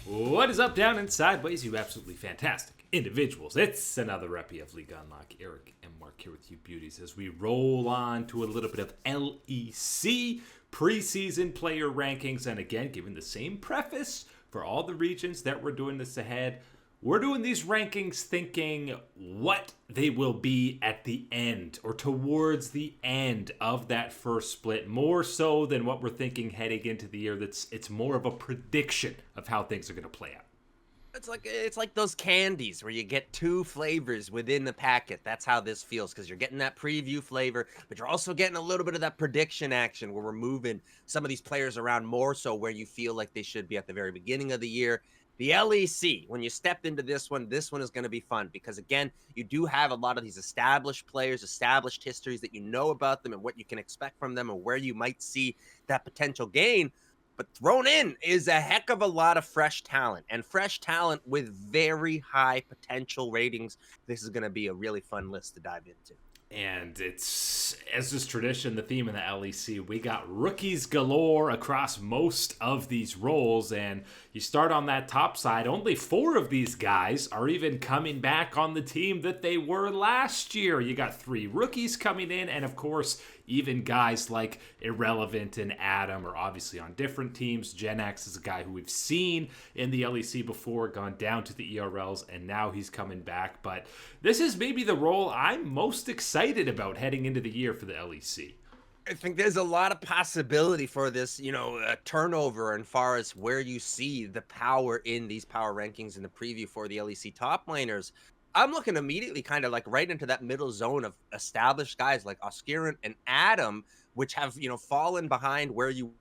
What is up, down, and sideways, you absolutely fantastic individuals? It's another Reppy of League Unlock. Eric and Mark here with you beauties as we roll on to a little bit of LEC preseason player rankings. And again, given the same preface for all the regions that we're doing this ahead, we're doing these rankings thinking what they will be at the end or towards the end of that first split, more so than what we're thinking heading into the year. It's more of a prediction of how things are going to play out. It's like those candies where you get two flavors within the packet. That's how this feels, because you're getting that preview flavor, but you're also getting a little bit of that prediction action where we're moving some of these players around more so where you feel like they should be at the very beginning of the year. The LEC, when you step into this one is going to be fun because, again, you do have a lot of these established players, established histories that you know about them and what you can expect from them and where you might see that potential gain. But thrown in is a heck of a lot of fresh talent with very high potential ratings. This is going to be a really fun list to dive into. And it's, as is tradition, the theme in the LEC, we got rookies galore across most of these roles. And you start on that top side, only 4 of these guys are even coming back on the team that they were last year. You got 3 rookies coming in, and of course, even guys like Irrelevant and Adam are obviously on different teams. Gen X is a guy who we've seen in the LEC before, gone down to the ERLs, and now he's coming back. But this is maybe the role I'm most excited about heading into the year for the LEC. I think there's a lot of possibility for this, turnover as far as where you see the power in these power rankings in the preview for the LEC top laners. I'm looking immediately kind of like right into that middle zone of established guys like Oskirin and Adam, which have, fallen behind where you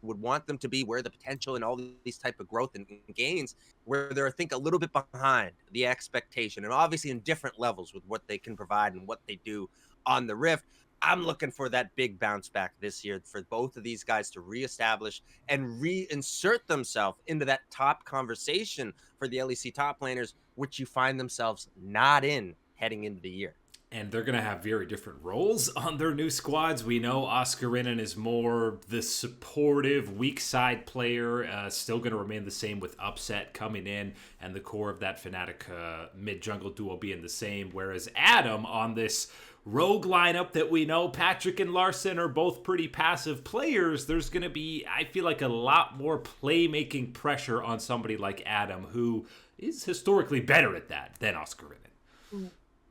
would want them to be, where the potential and all these type of growth and gains, where they're, I think, a little bit behind the expectation, and obviously in different levels with what they can provide and what they do on the Rift. I'm looking for that big bounce back this year for both of these guys to reestablish and reinsert themselves into that top conversation for the LEC top laners, which you find themselves not in heading into the year. And they're going to have very different roles on their new squads. We know Oscarinen is more the supportive, weak side player, still going to remain the same with Upset coming in and the core of that Fnatic mid-jungle duo being the same. Whereas Adam on this rogue lineup that we know, Patrick and Larson are both pretty passive players. There's going to be, I feel like, a lot more playmaking pressure on somebody like Adam, who is historically better at that than Oscarinen.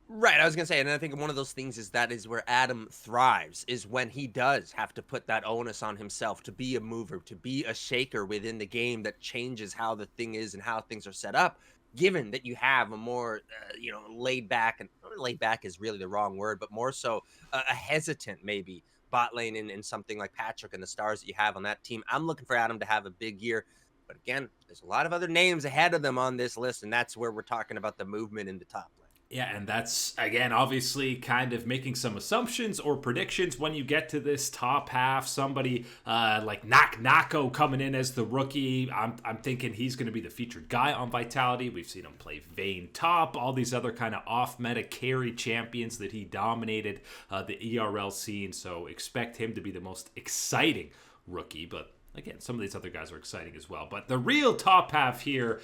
Right, I was going to say, and I think one of those things is where Adam thrives, is when he does have to put that onus on himself to be a mover, to be a shaker within the game that changes how the thing is and how things are set up, given that you have a more, laid back, and laid back is really the wrong word, but more so a hesitant maybe bot lane in something like Patrick and the stars that you have on that team. I'm looking for Adam to have a big year. But again, there's a lot of other names ahead of them on this list, and that's where we're talking about the movement in the top lane. Yeah, and that's, again, obviously kind of making some assumptions or predictions when you get to this top half. Somebody like Nako coming in as the rookie. I'm thinking he's going to be the featured guy on Vitality. We've seen him play Vayne top, all these other kind of off-meta carry champions that he dominated the ERL scene. So expect him to be the most exciting rookie. But again, some of these other guys are exciting as well. But the real top half here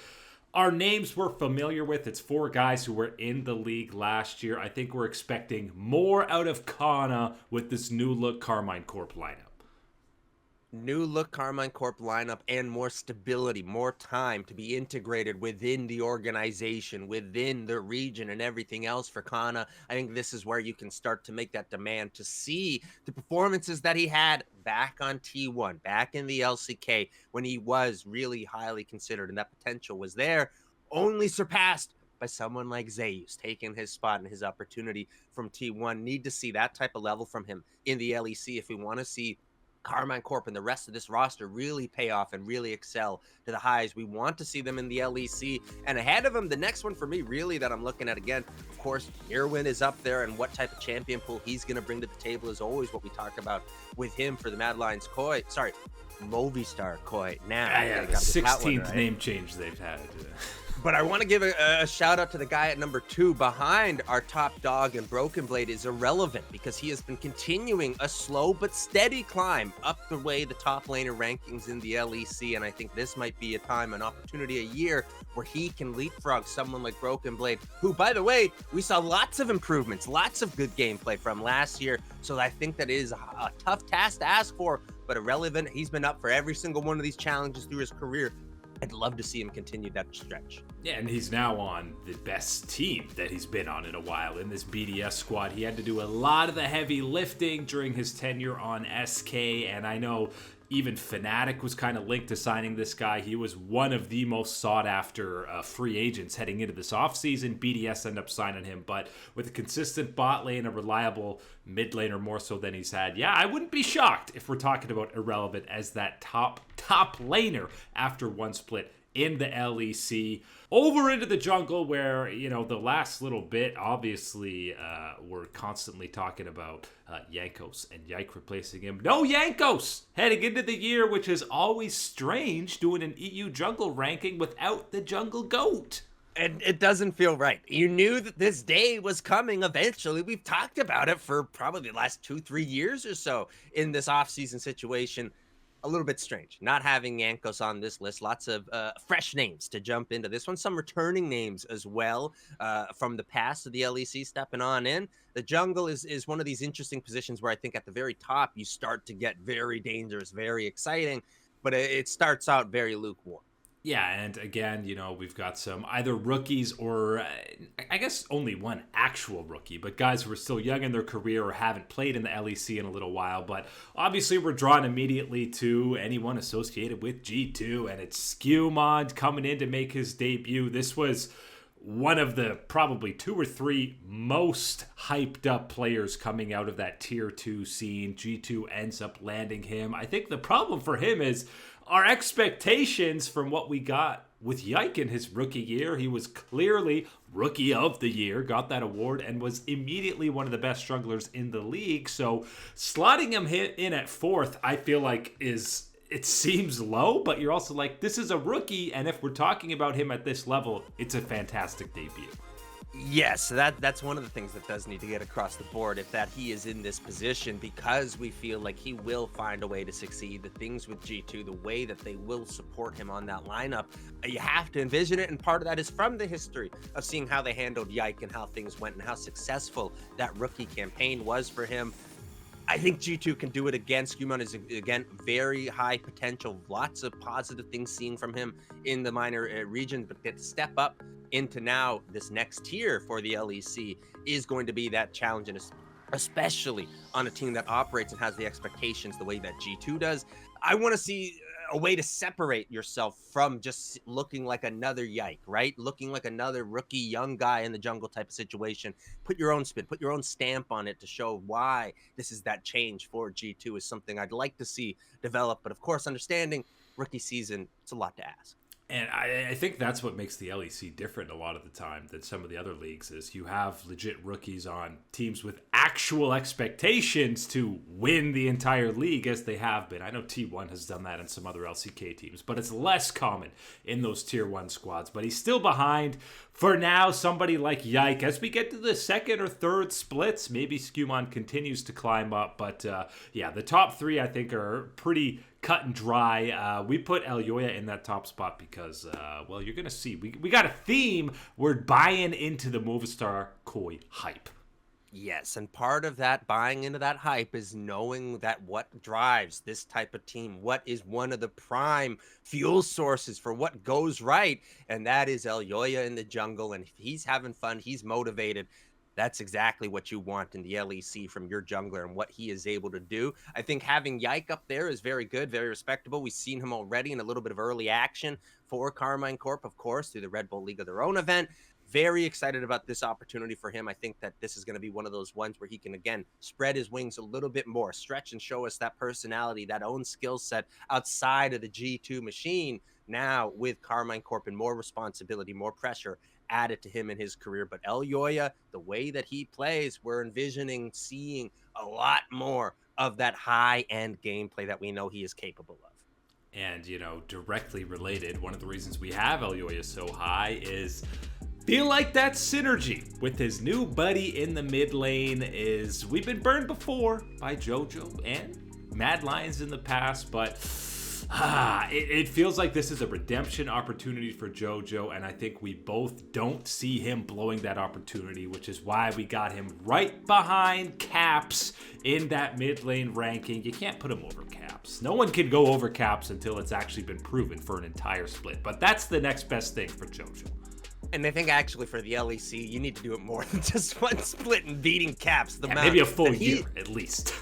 are names we're familiar with. It's 4 guys who were in the league last year. I think we're expecting more out of Kana with this new look Carmine Corp lineup. New look Carmine Corp lineup and more stability, more time to be integrated within the organization, within the region and everything else for Kana. I think this is where you can start to make that demand to see the performances that he had back on T1, back in the LCK when he was really highly considered and that potential was there, only surpassed by someone like Zeus taking his spot and his opportunity from T1. Need to see that type of level from him in the LEC if we want to see Carmine Corp and the rest of this roster really pay off and really excel to the highs. We want to see them in the LEC. And ahead of them, the next one for me really that I'm looking at, again, of course, Irwin is up there, and what type of champion pool he's going to bring to the table is always what we talk about with him for the Mad Lions Movistar Koi. Now, the 16th name change they've had. But I want to give a shout out to the guy at number 2 behind our top dog, and Broken Blade is irrelevant because he has been continuing a slow but steady climb up the way the top laner rankings in the LEC. And I think this might be a time, an opportunity, a year where he can leapfrog someone like Broken Blade, who, by the way, we saw lots of improvements, lots of good gameplay from last year. So I think that is a tough task to ask for, but irrelevant. He's been up for every single one of these challenges through his career. I'd love to see him continue that stretch. Yeah, and he's now on the best team that he's been on in a while. In this BDS squad, he had to do a lot of the heavy lifting during his tenure on SK, and I know even Fnatic was kind of linked to signing this guy. He was one of the most sought-after free agents heading into this offseason. BDS ended up signing him, but with a consistent bot lane, a reliable mid laner more so than he's had, yeah, I wouldn't be shocked if we're talking about Irrelevant as that top laner after one split in the LEC. Over into the jungle where, you know, the last little bit, obviously, we're constantly talking about Jankos and Yike replacing him. No Jankos heading into the year, which is always strange doing an EU jungle ranking without the jungle goat. And it doesn't feel right. You knew that this day was coming eventually. We've talked about it for probably the last 2-3 years or so in this offseason situation. A little bit strange not having Yankos on this list. Lots of fresh names to jump into this one. Some returning names as well from the past of the LEC stepping on in. The jungle is one of these interesting positions where I think at the very top you start to get very dangerous, very exciting, but it starts out very lukewarm. Yeah, and again, you know, we've got some either rookies or I guess only one actual rookie, but guys who are still young in their career or haven't played in the LEC in a little while. But obviously, we're drawn immediately to anyone associated with G2, and it's Skewmon coming in to make his debut. This was one of the probably 2 or 3 most hyped up players coming out of that tier 2 scene. G2 ends up landing him. I think the problem for him is our expectations from what we got with Yike in his rookie year. He was clearly rookie of the year, got that award, and was immediately one of the best strugglers in the league. So slotting him in at 4th, I feel like it seems low, but you're also like, this is a rookie, and if we're talking about him at this level, it's a fantastic debut. Yes, that's one of the things that does need to get across the board, if that he is in this position, because we feel like he will find a way to succeed. The things with G2, the way that they will support him on that lineup, you have to envision it, and part of that is from the history of seeing how they handled Yike and how things went and how successful that rookie campaign was for him. I think G2 can do it again. Skewmon is, again, very high potential. Lots of positive things seen from him in the minor regions, but to step up into now this next tier for the LEC is going to be that challenge, and especially on a team that operates and has the expectations the way that G2 does. I want to see a way to separate yourself from just looking like another Yike, right? Looking like another rookie young guy in the jungle type of situation. Put your own spin, put your own stamp on it to show why this is that change for G2 is something I'd like to see develop. But of course, understanding rookie season, it's a lot to ask. And I think that's what makes the LEC different a lot of the time than some of the other leagues is you have legit rookies on teams with actual expectations to win the entire league as they have been. I know T1 has done that in some other LCK teams, but it's less common in those tier 1 squads. But he's still behind. For now, somebody like Yike, as we get to the 2nd or 3rd splits, maybe Skewmon continues to climb up. But yeah, the top 3 I think are pretty cut and dry. We put Elyoya in that top spot because, well, you're going to see. We got a theme. We're buying into the Movistar Koi hype. Yes, and part of that buying into that hype is knowing that what drives this type of team, what is one of the prime fuel sources for what goes right, and that is Elyoya in the jungle. And if he's having fun, he's motivated, that's exactly what you want in the LEC from your jungler and what he is able to do. I think having Yike up there is very good, very respectable. We've seen him already in a little bit of early action for Carmine Corp, of course, through the Red Bull League of Their Own event. Very excited about this opportunity for him. I think that this is going to be one of those ones where he can, again, spread his wings a little bit more, stretch and show us that personality, that own skill set outside of the G2 machine. Now with Carmine Corp and more responsibility, more pressure added to him in his career. But Elyoya, the way that he plays, we're envisioning seeing a lot more of that high-end gameplay that we know he is capable of. And, directly related, one of the reasons we have Elyoya so high is feel like that synergy with his new buddy in the mid lane is we've been burned before by JoJo and Mad Lions in the past, but it feels like this is a redemption opportunity for JoJo, and I think we both don't see him blowing that opportunity, which is why we got him right behind Caps in that mid lane ranking. You can't put him over Caps. No one can go over Caps until it's actually been proven for an entire split, but that's the next best thing for JoJo. And I think actually for the LEC, you need to do it more than just one split and beating Caps. Maybe a full year at least.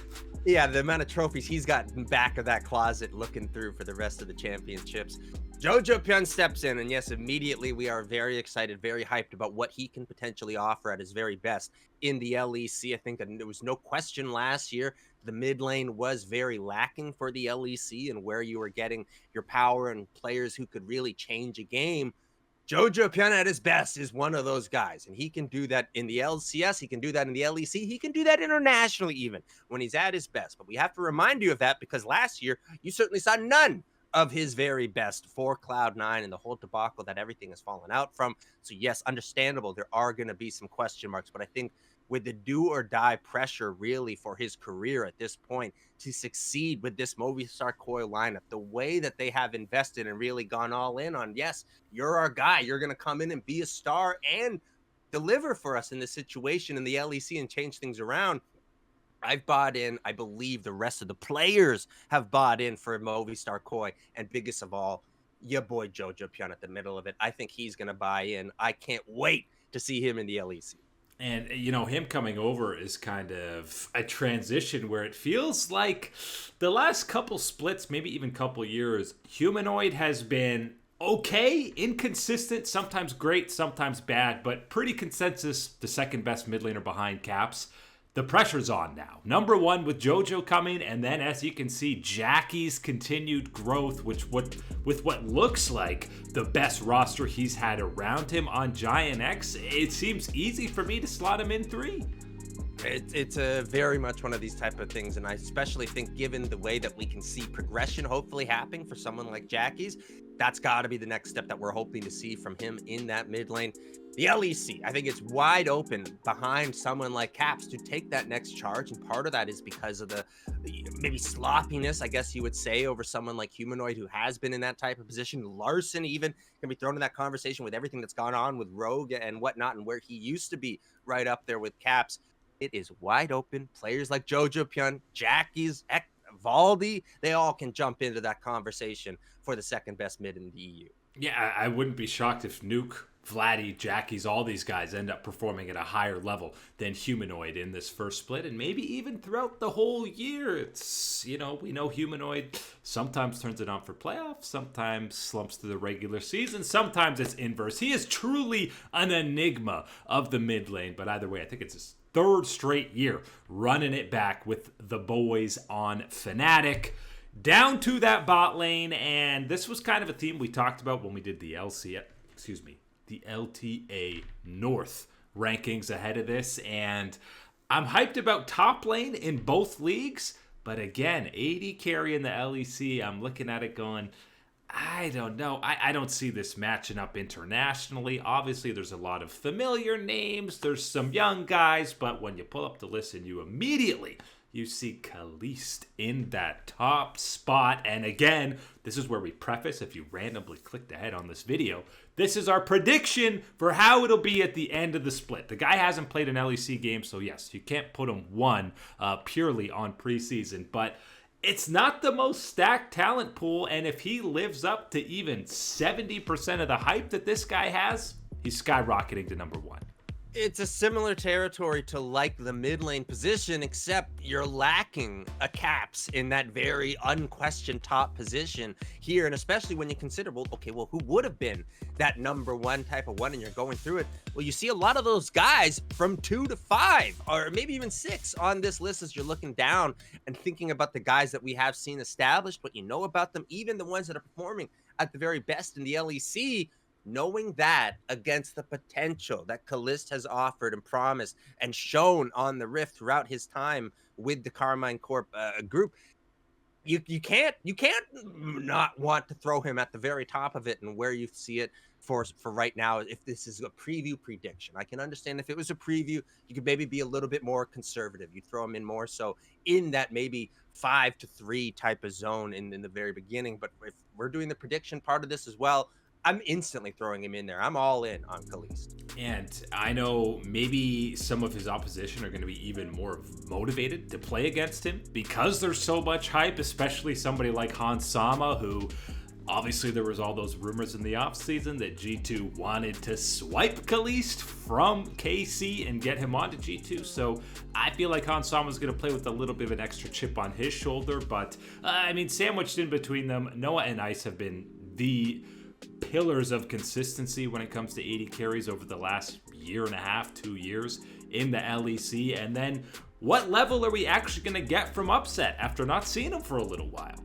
Yeah, the amount of trophies he's got in back of that closet looking through for the rest of the championships. JoJo Pyun steps in, and yes, immediately we are very excited, very hyped about what he can potentially offer at his very best in the LEC. I think that there was no question last year the mid lane was very lacking for the LEC and where you were getting your power and players who could really change a game. JoJo Pyun at his best is one of those guys, and he can do that in the LCS. He can do that in the LEC. He can do that internationally even when he's at his best. But we have to remind you of that because last year you certainly saw none of his very best for Cloud9 and the whole debacle that everything has fallen out from. So yes, understandable. There are going to be some question marks, but I think with the do or die pressure really for his career at this point to succeed with this Movistar Koi lineup, the way that they have invested and really gone all in on, yes, you're our guy. You're going to come in and be a star and deliver for us in this situation in the LEC and change things around. I've bought in. I believe the rest of the players have bought in for Movistar Koi, and biggest of all, your boy JoJo Pyun at the middle of it. I think he's going to buy in. I can't wait to see him in the LEC. And, him coming over is kind of a transition where it feels like the last couple splits, maybe even couple years, Humanoid has been okay, inconsistent, sometimes great, sometimes bad, but pretty consensus the second best mid laner behind Caps. The pressure's on now. Number one with JoJo coming, and then as you can see, Jackie's continued growth, with what looks like the best roster he's had around him on Giant X. It seems easy for me to slot him in 3. It's a very much one of these type of things, and I especially think given the way that we can see progression hopefully happening for someone like Jackie's, that's got to be the next step that we're hoping to see from him in that mid lane. The LEC, I think it's wide open behind someone like Caps to take that next charge, and part of that is because of the maybe sloppiness, I guess you would say, over someone like Humanoid who has been in that type of position. Larson even can be thrown in that conversation with everything that's gone on with Rogue and whatnot and where he used to be right up there with Caps. It is wide open. Players like JoJo Pyun, Jackie's, Valdi, they all can jump into that conversation for the second best mid in the EU. Yeah, I wouldn't be shocked if Nuke, Vladdy, Jackie's, all these guys end up performing at a higher level than Humanoid in this first split, and maybe even throughout the whole year. It's, we know Humanoid sometimes turns it on for playoffs, sometimes slumps through the regular season, sometimes it's inverse. He is truly an enigma of the mid lane, but either way, I think it's his third straight year running it back with the boys on Fnatic. Down to that bot lane, and this was kind of a theme we talked about when we did the the LTA North rankings ahead of this, and I'm hyped about top lane in both leagues, but again, 80 carry in the LEC, I'm looking at it going, I don't know. I don't see this matching up internationally. Obviously, there's a lot of familiar names. There's some young guys, but when you pull up the list and you see Kalist in that top spot. And again, this is where we preface, if you randomly clicked ahead on this video, this is our prediction for how it'll be at the end of the split. The guy hasn't played an LEC game, so yes, you can't put him one purely on preseason, but it's not the most stacked talent pool, and if he lives up to even 70% of the hype that this guy has, he's skyrocketing to number one. It's a similar territory to like the mid lane position, except you're lacking a Caps in that very unquestioned top position here. And especially when you consider, well, who would have been that number one type of one, and you're going through it. Well, you see a lot of those guys from 2 to 5, or maybe even 6 on this list as you're looking down and thinking about the guys that we have seen established, what you know about them, even the ones that are performing at the very best in the LEC. Knowing that against the potential that Kalist has offered and promised and shown on the Rift throughout his time with the Carmine Corp group, you can't not want to throw him at the very top of it, and where you see it for right now. If this is a preview prediction, I can understand if it was a preview, you could maybe be a little bit more conservative. You'd throw him in more so in that maybe 5 to 3 type of zone in the very beginning. But if we're doing the prediction part of this as well, I'm instantly throwing him in there. I'm all in on Khalees. And I know maybe some of his opposition are going to be even more motivated to play against him because there's so much hype, especially somebody like Hans Sama, who obviously there was all those rumors in the offseason that G2 wanted to swipe Khalees from KC and get him onto G2. So I feel like Hans Sama's going to play with a little bit of an extra chip on his shoulder. But, I mean, sandwiched in between them, Noah and Ice have been the pillars of consistency when it comes to 80 carries over the last year and a half, 2 years in the LEC. And then what level are we actually going to get from Upset after not seeing him for a little while?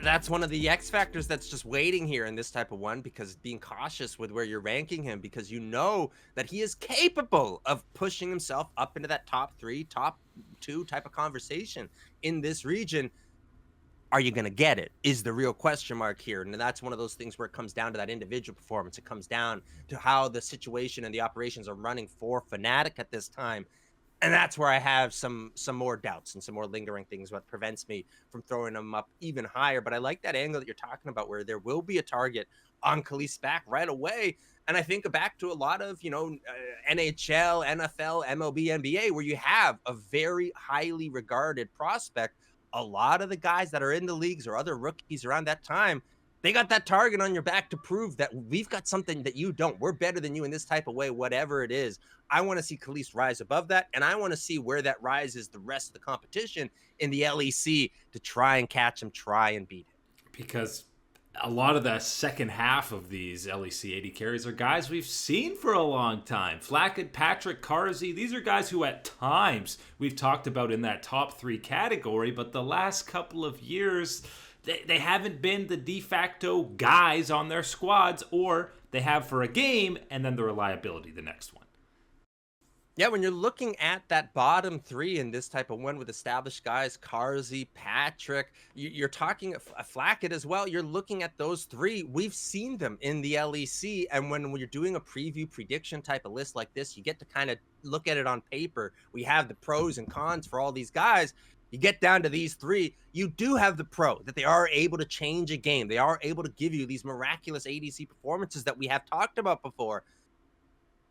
That's one of the X factors that's just waiting here in this type of one, because being cautious with where you're ranking him, because you know that he is capable of pushing himself up into that top 3, top 2 type of conversation in this region. Are you going to get it is the real question mark here. And that's one of those things where it comes down to that individual performance. It comes down to how the situation and the operations are running for Fnatic at this time. And that's where I have some more doubts and some more lingering things, what prevents me from throwing them up even higher. But I like that angle that you're talking about, where there will be a target on Khalees back right away. And I think back to a lot of, NHL, NFL, MLB, NBA, where you have a very highly regarded prospect. A lot of the guys that are in the leagues or other rookies around that time, they got that target on your back to prove that we've got something that you don't. We're better than you in this type of way, whatever it is. I want to see Khalees rise above that, and I want to see where that rises the rest of the competition in the LEC to try and catch him, try and beat him. Because a lot of the second half of these LEC 80 carries are guys we've seen for a long time. Flackett, Patrick, Carzy, these are guys who at times we've talked about in that top 3 category, but the last couple of years, they haven't been the de facto guys on their squads, or they have for a game and then the reliability the next one. Yeah, when you're looking at that bottom 3 in this type of one with established guys, Carzy, Patrick, you're talking a Flackett as well. You're looking at those 3. We've seen them in the LEC. And when you're doing a preview prediction type of list like this, you get to kind of look at it on paper. We have the pros and cons for all these guys. You get down to these 3, you do have the pro that they are able to change a game. They are able to give you these miraculous ADC performances that we have talked about before.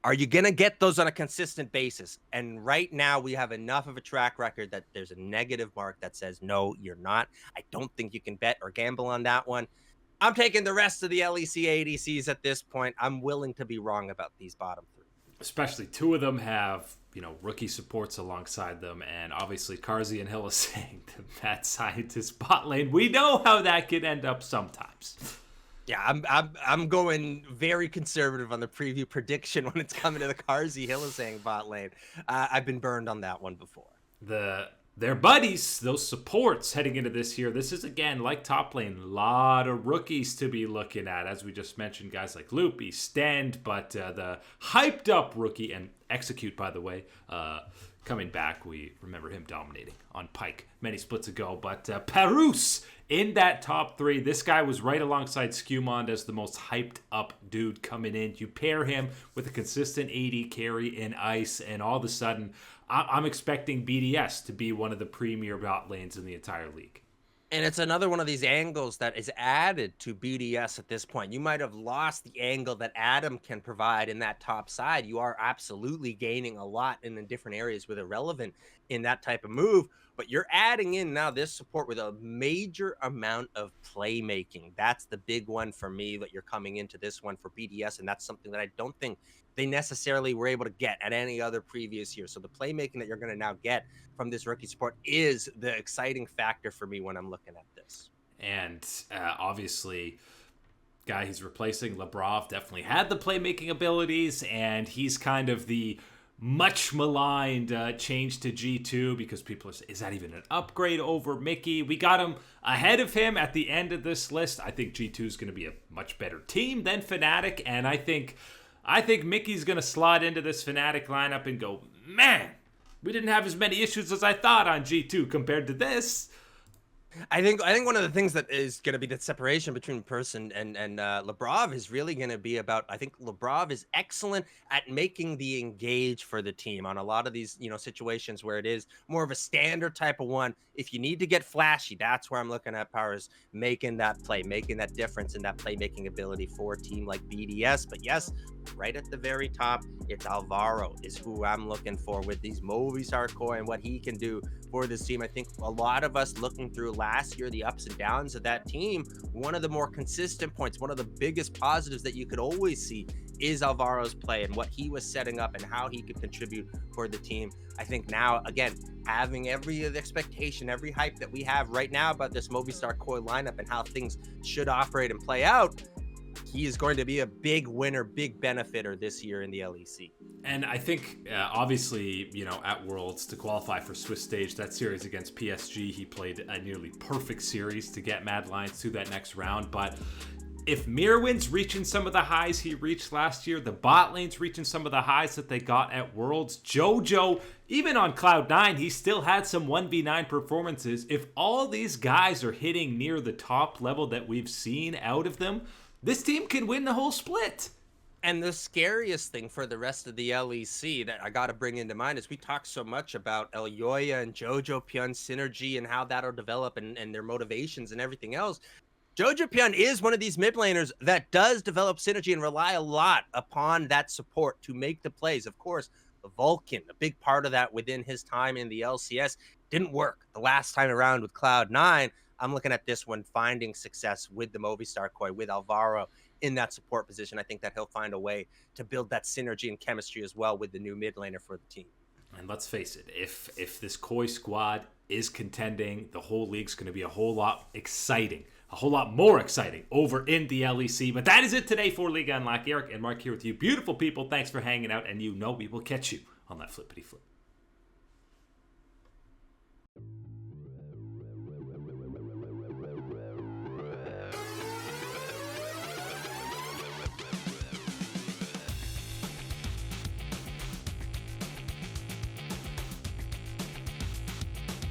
Are you going to get those on a consistent basis? And right now we have enough of a track record that there's a negative mark that says, no, you're not. I don't think you can bet or gamble on that one. I'm taking the rest of the LEC ADCs at this point. I'm willing to be wrong about these bottom 3. Especially 2 of them have, rookie supports alongside them. And obviously Carzy and Hylissang, the mad scientist bot lane. We know how that can end up sometimes. Yeah, I'm going very conservative on the preview prediction when it's coming to the Carzy Hylissang bot lane. I've been burned on that one before. Their buddies, those supports heading into this year. This is, again, like top lane, a lot of rookies to be looking at. As we just mentioned, guys like Loopy, Stend, but the hyped up rookie, and Execute, by the way, coming back. We remember him dominating on Pyke many splits ago. But Parus in that top 3. This guy was right alongside Skewmond as the most hyped up dude coming in. You pair him with a consistent 80 carry in Ice, and all of a sudden, I'm expecting BDS to be one of the premier bot lanes in the entire league. And it's another one of these angles that is added to BDS at this point. You might have lost the angle that Adam can provide in that top side. You are absolutely gaining a lot in the different areas with Irrelevant in that type of move. But you're adding in now this support with a major amount of playmaking. That's the big one for me that you're coming into this one for BDS. And that's something that I don't think they necessarily were able to get at any other previous year. So the playmaking that you're going to now get from this rookie support is the exciting factor for me when I'm looking at this. And obviously, guy he's replacing, Labrov, definitely had the playmaking abilities, and he's kind of the much maligned change to G2 because people are saying, is that even an upgrade over Mickey? We got him ahead of him at the end of this list. I think G2 is going to be a much better team than Fnatic, and I think Mickey's going to slide into this Fnatic lineup and go, man, we didn't have as many issues as I thought on G2 compared to this. I think one of the things that is going to be the separation between Person and Labrov is really going to be about. I think Labrov is excellent at making the engage for the team on a lot of these situations where it is more of a standard type of one. If you need to get flashy, that's where I'm looking at Powers making that play, making that difference in that playmaking ability for a team like BDS. But yes, right at the very top, it's Alvaro is who I'm looking for with these Movistar core and what he can do for this team. I think a lot of us looking through last year, the ups and downs of that team, one of the more consistent points, one of the biggest positives that you could always see is Alvaro's play and what he was setting up and how he could contribute for the team. I think now, again, having every expectation, every hype that we have right now about this Movistar core lineup and how things should operate and play out, he is going to be a big winner, big benefiter this year in the LEC. And I think, obviously, at Worlds, to qualify for Swiss stage, that series against PSG, he played a nearly perfect series to get Mad Lions to that next round. But if Mirwin's reaching some of the highs he reached last year, the bot lane's reaching some of the highs that they got at Worlds, JoJo, even on Cloud9, he still had some 1v9 performances. If all these guys are hitting near the top level that we've seen out of them, this team can win the whole split. And the scariest thing for the rest of the LEC that I got to bring into mind is we talk so much about Elyoya and Jojo Pyun synergy and how that'll develop and their motivations and everything else. Jojo Pyun is one of these mid laners that does develop synergy and rely a lot upon that support to make the plays. Of course, the Vulcan, a big part of that within his time in the LCS, didn't work the last time around with Cloud9. I'm looking at this one finding success with the Movistar Koi, with Alvaro in that support position. I think that he'll find a way to build that synergy and chemistry as well with the new mid laner for the team. And let's face it, if this Koi squad is contending, the whole league's going to be a whole lot more exciting over in the LEC. But that is it today for Liga Unlocked. Eric and Mark here with you. Beautiful people, thanks for hanging out, and we will catch you on that flippity flip.